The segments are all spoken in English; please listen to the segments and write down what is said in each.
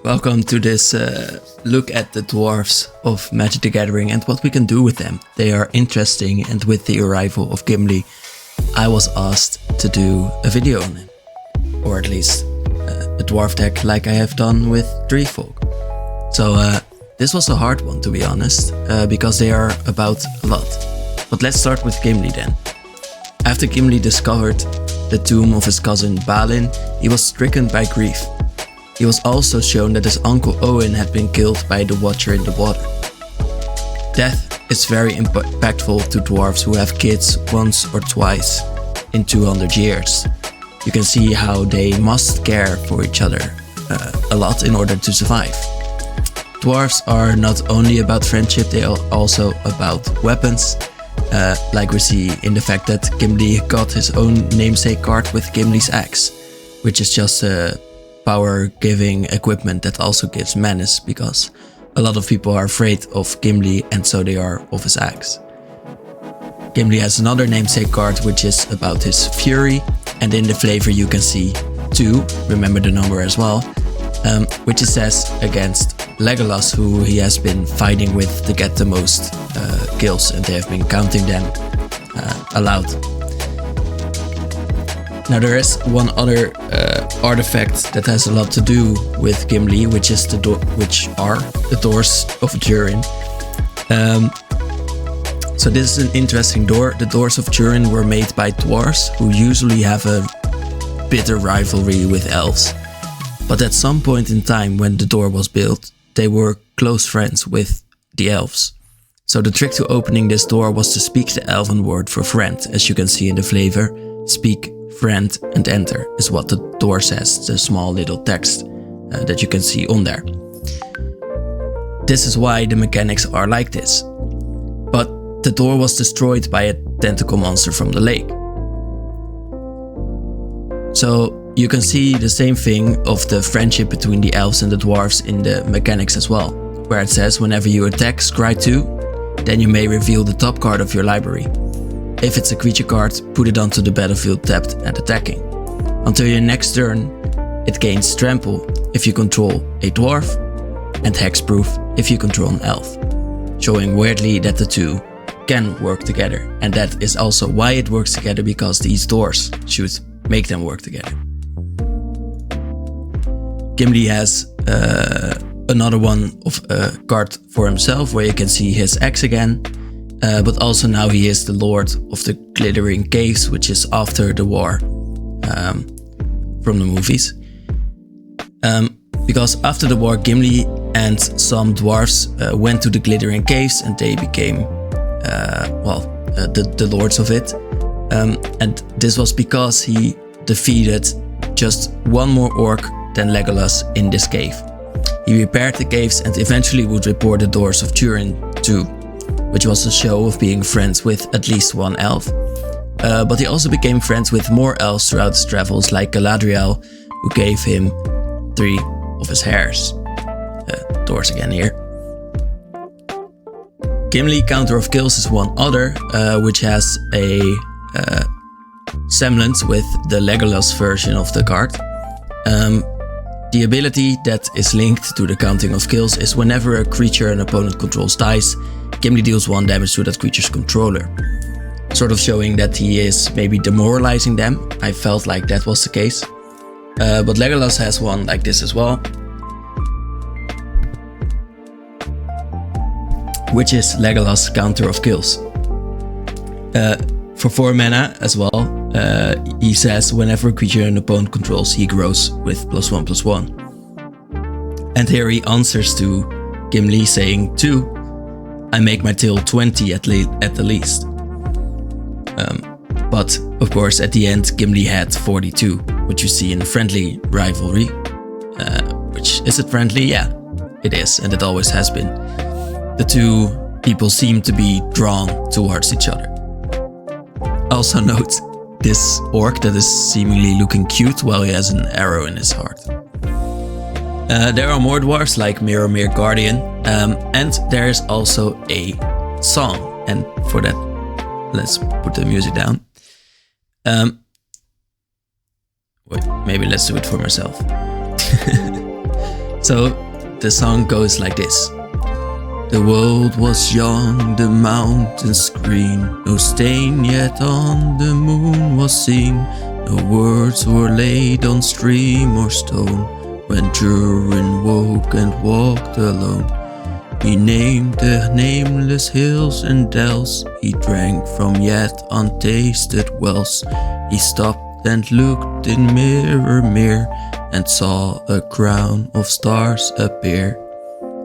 Welcome to this look at the dwarves of Magic the Gathering and what we can do with them. They are interesting, and with the arrival of Gimli, I was asked to do a video on them. Or at least a dwarf deck like I have done with Treefolk. So this was a hard one, to be honest, because they are about a lot. But let's start with Gimli then. After Gimli discovered the tomb of his cousin Balin, he was stricken by grief. He was also shown that his uncle Owen had been killed by the Watcher in the Water. Death is very impactful to dwarves who have kids once or twice in 200 years. You can see how they must care for each other a lot in order to survive. Dwarves are not only about friendship, they are also about weapons, like we see in the fact that Gimli got his own namesake card with Gimli's axe, which is just a power-giving equipment that also gives menace, because a lot of people are afraid of Gimli and so they are of his axe. Gimli has another namesake card which is about his fury, and in the flavor you can see 2, remember the number as well, which it says against Legolas, who he has been fighting with to get the most kills, and they have been counting them aloud. Now there is one other artifact that has a lot to do with Gimli, which are the doors of Durin. So this is an interesting door. The doors of Durin were made by dwarves, who usually have a bitter rivalry with elves. But at some point in time when the door was built, they were close friends with the elves. So the trick to opening this door was to speak the elven word for friend, as you can see in the flavor. Speak, friend, and enter is what the door says, the small little text that you can see on there. This is why the mechanics are like this. But the door was destroyed by a tentacle monster from the lake. So you can see the same thing of the friendship between the elves and the dwarves in the mechanics as well, where it says whenever you attack scry 2, then you may reveal the top card of your library. If it's a creature card, put it onto the battlefield tapped and attacking. Until your next turn, it gains trample if you control a dwarf, and hexproof if you control an elf, showing weirdly that the two can work together, and that is also why it works together, because these doors should make them work together. Gimli has another one of a card for himself, where you can see his axe again. But also now he is the Lord of the Glittering Caves, which is after the war from the movies. Because after the war, Gimli and some dwarves went to the Glittering Caves, and they became, the lords of it. And this was because he defeated just one more orc than Legolas in this cave. He repaired the caves and eventually would report the doors of Durin too, which was a show of being friends with at least one elf. But he also became friends with more elves throughout his travels, like Galadriel, who gave him 3 of his hairs. Doors again here. Gimli, Counter of Kills, is one other, which has a semblance with the Legolas version of the card. The ability that is linked to the counting of kills is whenever a creature an opponent controls dies, Gimli deals 1 damage to that creature's controller. Sort of showing that he is maybe demoralizing them. I felt like that was the case. But Legolas has one like this as well, which is Legolas Counter of Kills. For 4 mana as well, he says whenever a creature an opponent controls, he grows with +1/+1. And here he answers to Gimli saying 2, I make my tail 20 at the least. But of course at the end Gimli had 42, which you see in the friendly rivalry. Which, is it friendly? Yeah, it is, and it always has been. The two people seem to be drawn towards each other. Also note this orc that is seemingly looking cute while he has an arrow in his heart. There are more dwarves like Mirror Guardian, and there is also a song, and for that let's put the music down. Wait, maybe let's do it for myself. So the song goes like this. The world was young, the mountains green, no stain yet on the moon was seen, no words were laid on stream or stone. When Durin woke and walked alone, he named the nameless hills and dells, he drank from yet untasted wells. He stopped and looked in mirror, and saw a crown of stars appear.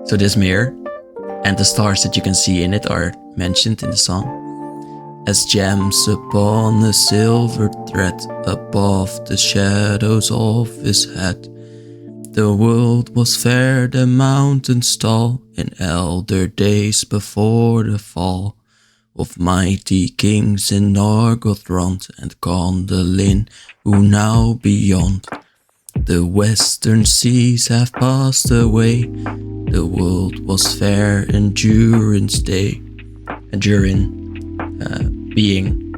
So this mirror and the stars that you can see in it are mentioned in the song as gems upon a silver thread above the shadows of his head. The world was fair, the mountains tall, in elder days before the fall of mighty kings in Nargothrond and Gondolin, who now beyond the western seas have passed away. The world was fair in Durin's day. And Durin being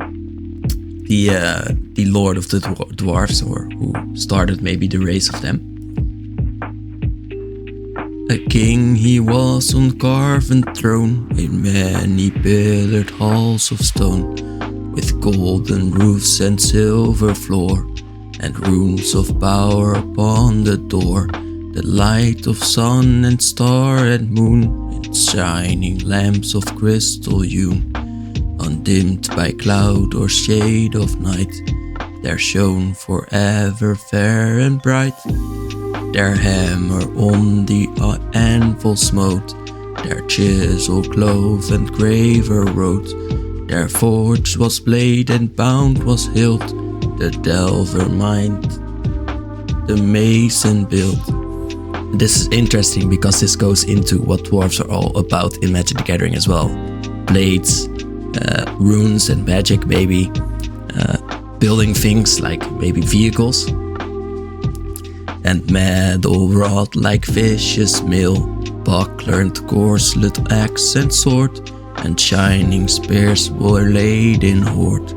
the lord of the dwarves, or who started maybe the race of them. A king he was on carven throne, in many pillared halls of stone, with golden roofs and silver floor, and runes of power upon the door. The light of sun and star and moon, in shining lamps of crystal hewn, undimmed by cloud or shade of night, there shone forever fair and bright. Their hammer on the anvil smote, their chisel clove and graver wrote, their forge was blade and bound was hilt, the delver mined, the mason built. This is interesting because this goes into what dwarves are all about in Magic the Gathering as well. Blades, runes and magic maybe, building things like maybe vehicles, and metal wrought like vicious mill, buckler and corselet, axe and sword, and shining spears were laid in hoard.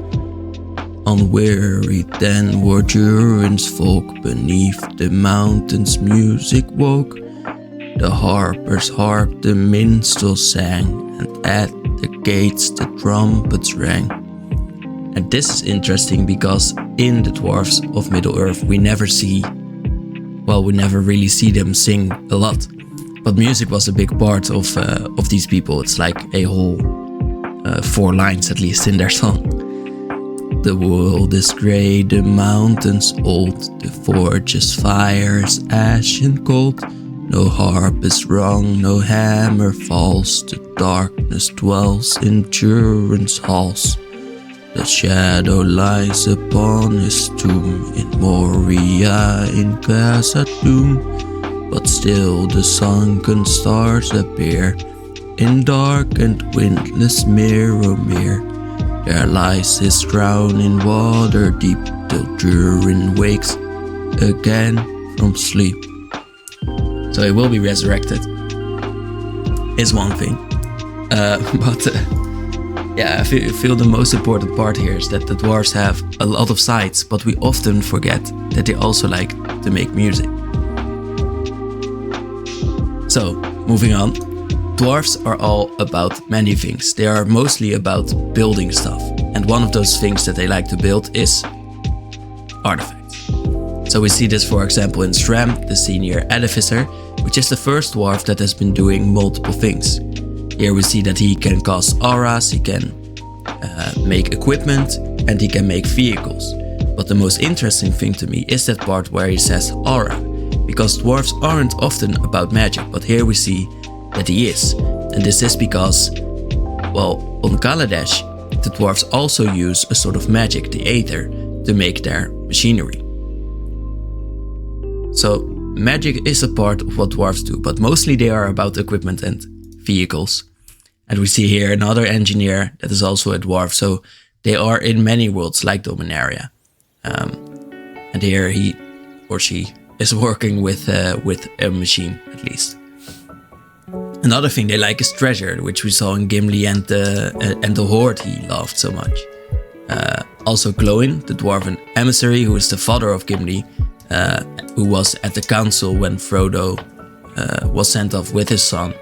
Unwearied then were Durin's folk, beneath the mountains music woke. The harpers harped, the minstrels sang, and at the gates the trumpets rang. And this is interesting because in the dwarves of Middle-earth we never really see them sing a lot. But music was a big part of these people. It's like a whole 4 lines at least in their song. The world is grey, the mountains old, the forge's fire is ashen cold. No harp is rung, no hammer falls, the darkness dwells in Durin's halls. The shadow lies upon his tomb, in Moria, in Khazad-dûm. But still the sunken stars appear, in dark and windless Mirror. There lies his crown in water deep, till Durin wakes again from sleep. So he will be resurrected, is one thing. Yeah, I feel the most important part here is that the dwarves have a lot of sides, but we often forget that they also like to make music. So, moving on. Dwarves are all about many things. They are mostly about building stuff. And one of those things that they like to build is artifacts. So we see this, for example, in Sram, the senior edificer, which is the first dwarf that has been doing multiple things. Here we see that he can cast auras, he can make equipment, and he can make vehicles. But the most interesting thing to me is that part where he says aura, because dwarves aren't often about magic, but here we see that he is. And this is because, well, on Kaladesh, the dwarves also use a sort of magic, the Aether, to make their machinery. So magic is a part of what dwarves do, but mostly they are about equipment and vehicles. And we see here another engineer that is also a dwarf, so they are in many worlds like Dominaria. And here he or she is working with a machine at least. Another thing they like is treasure, which we saw in Gimli and the Horde he loved so much. Also Glóin, the dwarven emissary, who is the father of Gimli, who was at the council when Frodo was sent off with his son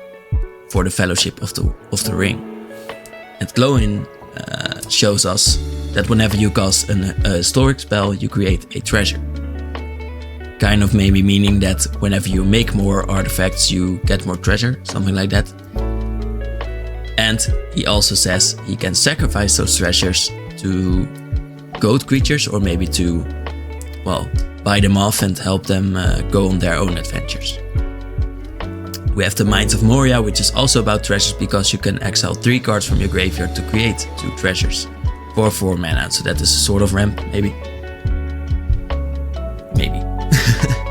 for the Fellowship of the Ring. And Glowin shows us that whenever you cast a historic spell, you create a treasure. Kind of maybe meaning that whenever you make more artifacts, you get more treasure, something like that. And he also says he can sacrifice those treasures to goat creatures, or maybe to, well, buy them off and help them go on their own adventures. We have the Mines of Moria, which is also about treasures, because you can exile 3 cards from your graveyard to create 2 treasures for 4 mana. So that is a sort of ramp, maybe.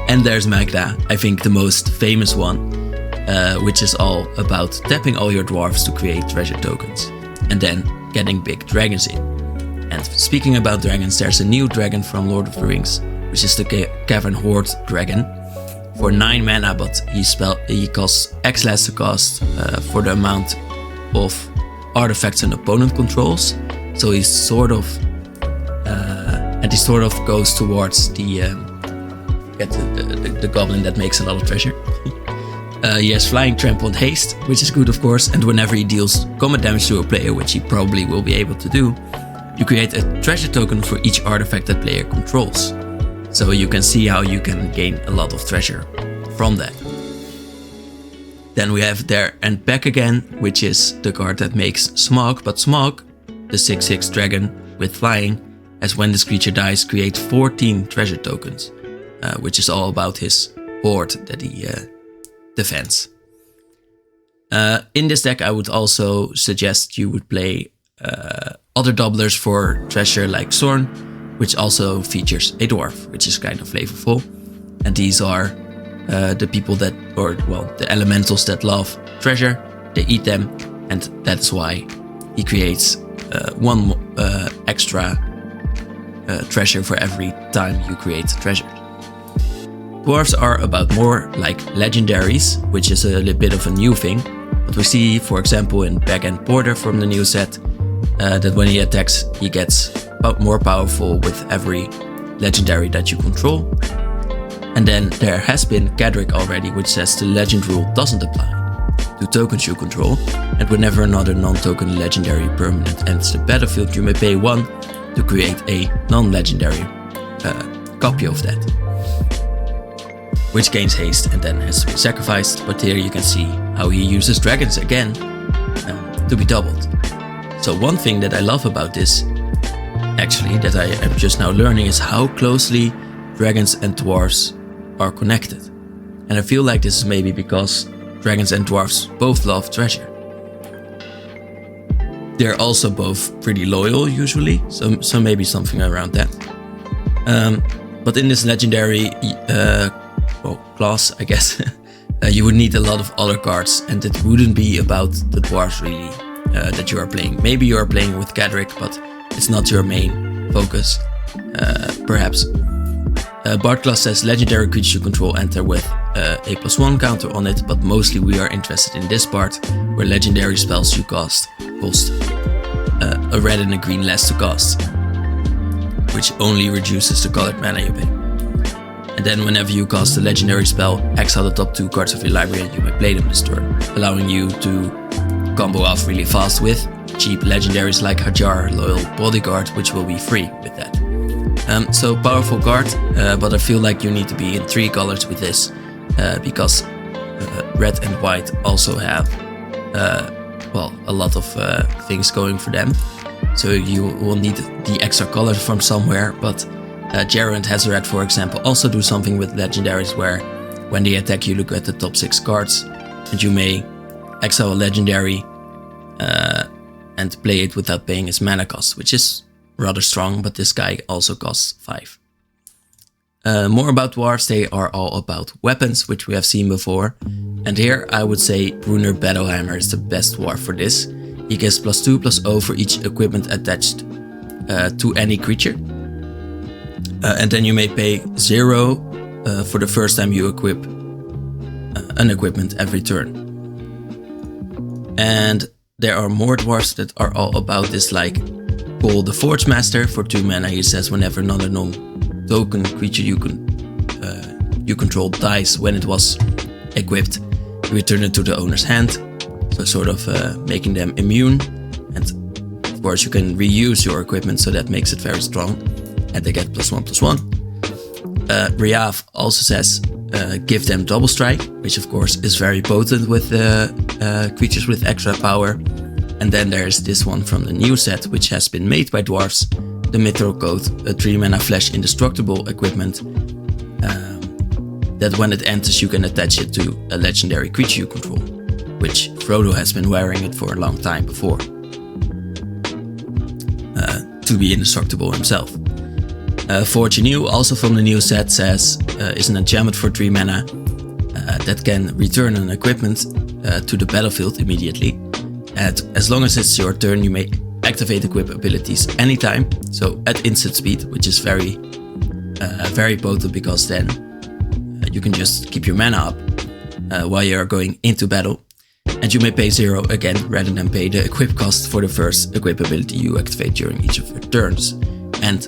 And there's Magda, I think the most famous one, which is all about tapping all your dwarves to create treasure tokens and then getting big dragons in. And speaking about dragons, there's a new dragon from Lord of the Rings, which is the Cavern Horde dragon, for 9 mana, but he costs X less to cast for the amount of artifacts an opponent controls. So he's sort of, and he sort of goes towards the goblin that makes a lot of treasure. He has Flying, Trample and Haste, which is good of course, and whenever he deals combat damage to a player, which he probably will be able to do, you create a treasure token for each artifact that player controls. So you can see how you can gain a lot of treasure from that. Then we have There and Back Again, which is the card that makes Smog, but Smog, the 6/6 dragon with flying, as when this creature dies, create 14 treasure tokens, which is all about his horde that he defends. In this deck, I would also suggest you would play other doublers for treasure like Zorn, which also features a dwarf, which is kind of flavorful. And these are the people that, or well, the elementals that love treasure. They eat them, and that's why he creates 1 extra treasure for every time you create treasure. Dwarves are about more like legendaries, which is a little bit of a new thing. But we see, for example, in Backend Porter from the new set, that when he attacks, he gets more powerful with every legendary that you control. And then there has been Cadric already, which says the legend rule doesn't apply to tokens you control, and whenever another non-token legendary permanent enters the battlefield, you may pay 1 to create a non-legendary copy of that, which gains haste and then has to be sacrificed. But here you can see how he uses dragons again to be doubled. So one thing that I love about this, actually, that I am just now learning, is how closely dragons and dwarves are connected. And I feel like this is maybe because dragons and dwarves both love treasure. They're also both pretty loyal usually, so maybe something around that. But in this legendary class, I guess, you would need a lot of other cards, and it wouldn't be about the dwarves really that you are playing. Maybe you are playing with Cadric, but it's not your main focus, perhaps. Bard class says legendary creatures you control enter with a +1 counter on it, but mostly we are interested in this part, where legendary spells you cast cost a red and a green less to cast, which only reduces the colored mana you pay. And then whenever you cast a legendary spell, exile the top 2 cards of your library and you may play them this turn, allowing you to combo off really fast with cheap legendaries like Hajar, Loyal Bodyguard, which will be free with that. So powerful card, but I feel like you need to be in 3 colors with this, because red and white also have a lot of things going for them. So you will need the extra colors from somewhere, but Jarrow and Hazoret, for example, also do something with legendaries where when they attack you look at the top 6 cards and you may exile a legendary and play it without paying its mana cost, which is rather strong, but this guy also costs 5. More about dwarves, they are all about weapons, which we have seen before. And here I would say Brunner Battlehammer is the best dwarf for this. He gets +2/+0 for each equipment attached to any creature. And then you may pay 0 for the first time you equip an equipment every turn. And there are more dwarves that are all about this, like Paul the Forge Master for 2 mana. He says whenever another non-token creature you control dies when it was equipped, you return it to the owner's hand, so sort of making them immune. And of course you can reuse your equipment, so that makes it very strong, and they get +1/+1. Riav also says give them double strike, which of course is very potent with creatures with extra power. And then there's this one from the new set, which has been made by dwarves, the Mythril Code, a 3-mana flash indestructible equipment, that when it enters you can attach it to a legendary creature you control, which Frodo has been wearing it for a long time before, to be indestructible himself. Forge Anew, also from the new set, says is an enchantment for 3 mana that can return an equipment to the battlefield immediately. And as long as it's your turn, you may activate equip abilities anytime, so at instant speed, which is very potent, because then you can just keep your mana up while you are going into battle. And you may pay 0 again, rather than pay the equip cost for the first equip ability you activate during each of your turns. And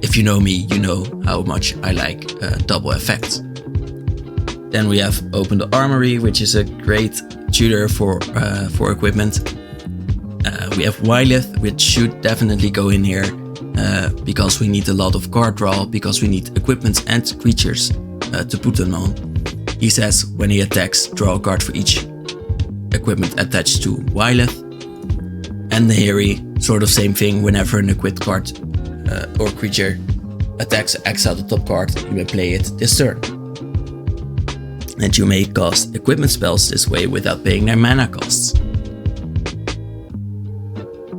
if you know me, you know how much I like double effects. Then we have Open the Armory, which is a great tutor for equipment. We have Wylith, which should definitely go in here, because we need a lot of card draw, because we need equipments and creatures to put them on. He says when he attacks, draw a card for each equipment attached to Wylith. And Nahiri, sort of same thing, whenever an equipped card or creature attacks, exile the top card, you may play it this turn. And you may cast equipment spells this way without paying their mana costs.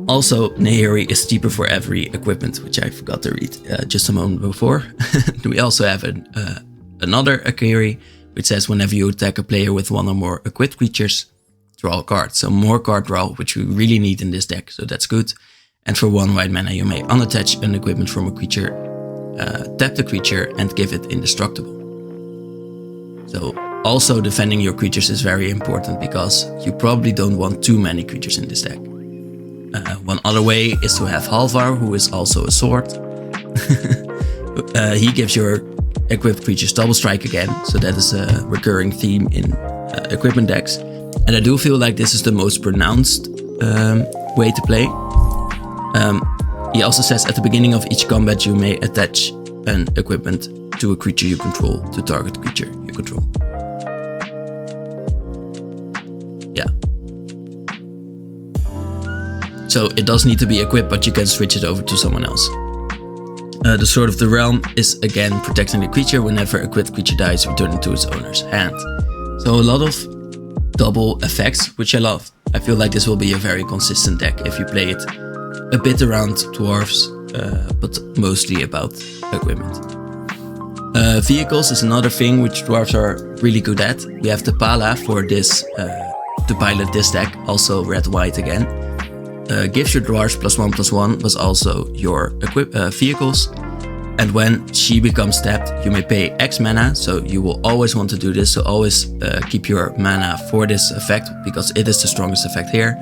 Also, Nahiri is cheaper for every equipment, which I forgot to read just a moment before. We also have another Akiri, which says whenever you attack a player with 1 or more equipped creatures, draw a card. So more card draw, which we really need in this deck, so that's good. And for 1 white mana, you may unattach an equipment from a creature, tap the creature, and give it indestructible. So also defending your creatures is very important, because you probably don't want too many creatures in this deck. One other way is to have Halvar, who is also a sword. He gives your equipped creatures double strike again, so that is a recurring theme in equipment decks. And I do feel like this is the most pronounced way to play. He also says at the beginning of each combat you may attach an equipment to a creature you control to target creature you control. Yeah. So it does need to be equipped, but you can switch it over to someone else. The Sword of the Realm is again protecting the creature. Whenever a equipped creature dies, return it to its owner's hand. So a lot of double effects, which I love. I feel like this will be a very consistent deck if you play it a bit around dwarves, but mostly about equipment. Vehicles is another thing which dwarves are really good at. We have the Pala for this, to pilot this deck, also red-white again. Gives your dwarves +1/+1, but also your vehicles. And when she becomes tapped, you may pay X mana, so you will always want to do this. So always keep your mana for this effect, because it is the strongest effect here.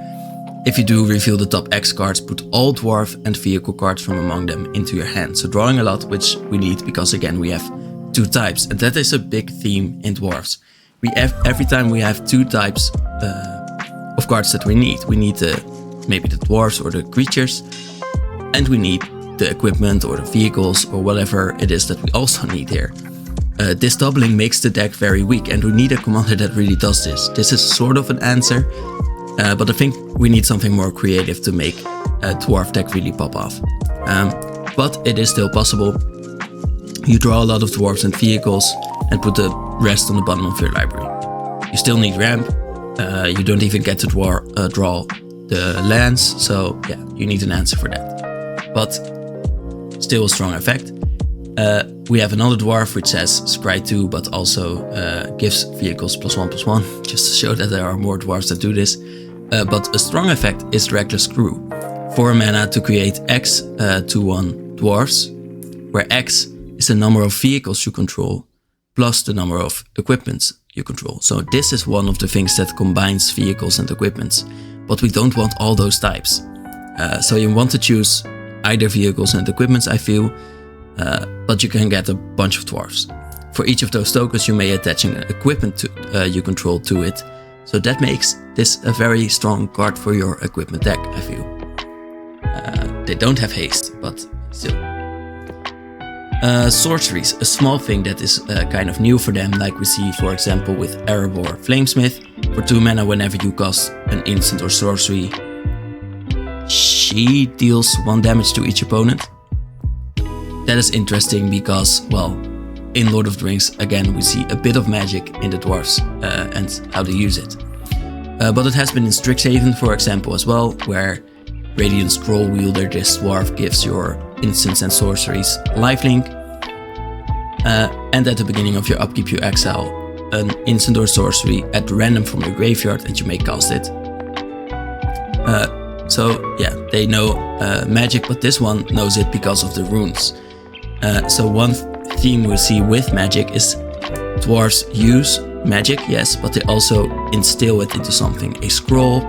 If you do reveal the top X cards, put all dwarf and vehicle cards from among them into your hand. So drawing a lot, which we need, because again we have 2 types, and that is a big theme in dwarves. Every time we have 2 types of cards that we need. We need maybe the dwarves or the creatures, and we need the equipment or the vehicles or whatever it is that we also need here. This doubling makes the deck very weak, and we need a commander that really does this. This is sort of an answer, but I think we need something more creative to make a dwarf deck really pop off. But it is still possible. You draw a lot of dwarves and vehicles and put the rest on the bottom of your library. You still need ramp. You don't even get to draw the lands, so yeah, you need an answer for that. But still a strong effect. We have another dwarf which says Scry 2, but also gives vehicles +1/+1, just to show that there are more dwarves that do this. But a strong effect is Reckless Crew. 4 mana to create X 2/1 dwarves, where X is the number of vehicles you control plus the number of equipments you control. So this is one of the things that combines vehicles and equipments, but we don't want all those types. So you want to choose either vehicles and equipments, I feel, but you can get a bunch of dwarves. For each of those tokens, you may attach an equipment you control to it. So that makes this a very strong card for your equipment deck, I feel. They don't have haste, but still. Sorceries, a small thing that is kind of new for them, like we see for example with Erebor Flamesmith. For 2 mana, whenever you cast an instant or sorcery, she deals 1 damage to each opponent. That is interesting because, well, in Lord of the Rings, again, we see a bit of magic in the dwarves and how they use it. But it has been in Strixhaven, for example, as well, where Radiant Scroll Wielder, this dwarf, gives your instants and sorceries lifelink. And at the beginning of your upkeep, you exile an instant or sorcery at random from your graveyard and you may cast it. So yeah, they know magic, but this one knows it because of the runes. So one theme we see with magic is dwarves use magic, yes, but they also instill it into something. A scroll,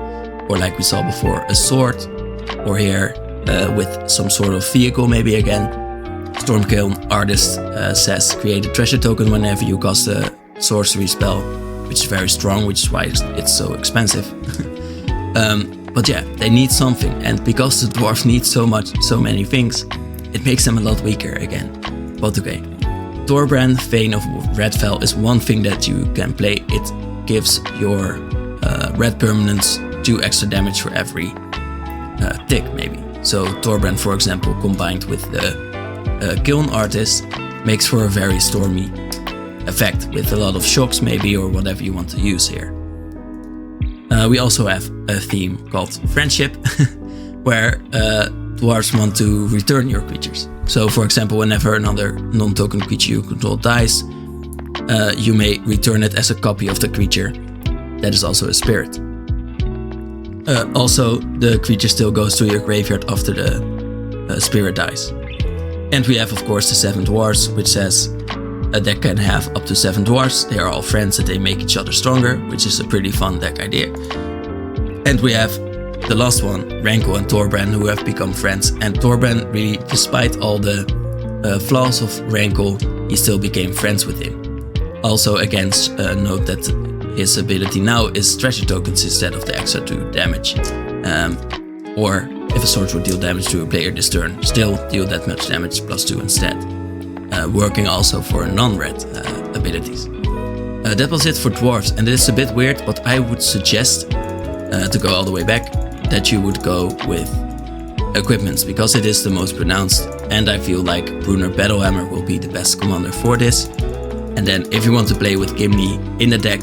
or like we saw before, a sword, or here with some sort of vehicle maybe again. Stormkiln Artist says create a treasure token whenever you cast a sorcery spell, which is very strong, which is why it's so expensive. But yeah, they need something, and because the dwarves need so many things, it makes them a lot weaker again. But okay. Thorbrand, Thane of Redfell is one thing that you can play. It gives your red permanents 2 extra damage for every tick, maybe. So Thorbrand, for example, combined with the Kiln Artist, makes for a very stormy effect with a lot of shocks maybe, or whatever you want to use here. We also have a theme called Friendship, where dwarves want to return your creatures. So for example, whenever another non-token creature you control dies, you may return it as a copy of the creature that is also a spirit. Also, the creature still goes to your graveyard after the spirit dies. And we have of course the 7 dwarves, which says a deck can have up to 7 dwarves. They are all friends and they make each other stronger, which is a pretty fun deck idea. And we have the last one, Rankle and Thorbrand, who have become friends. And Thorbrand, really, despite all the flaws of Rankle, he still became friends with him. Also, again, note that his ability now is treasure tokens instead of the extra 2 damage. Or if a sword would deal damage to a player this turn, still deal that much damage plus 2 instead. Working also for non-red abilities. That was it for dwarves, and it is a bit weird, but I would suggest to go all the way back that you would go with equipments, because it is the most pronounced, and I feel like Brunner Battlehammer will be the best commander for this. And then if you want to play with Gimli in the deck,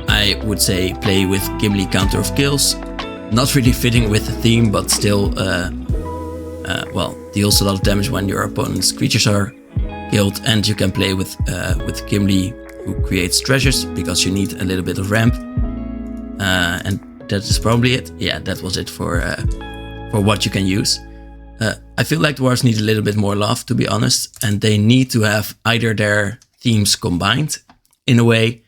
I would say play with Gimli Counter of Kills. Not really fitting with the theme, but still well, deals a lot of damage when your opponent's creatures are killed. And you can play with Gimli, who creates treasures, because you need a little bit of ramp. And that is probably it. Yeah, that was it for what you can use. I feel like dwarves need a little bit more love, to be honest, and they need to have either their themes combined in a way,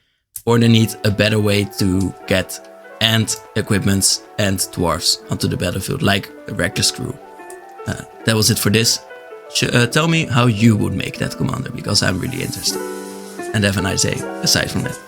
or they need a better way to get and equipments and dwarves onto the battlefield, like a Reckless Crew. That was it for this. Tell me how you would make that commander, because I'm really interested. And have a nice day aside from that.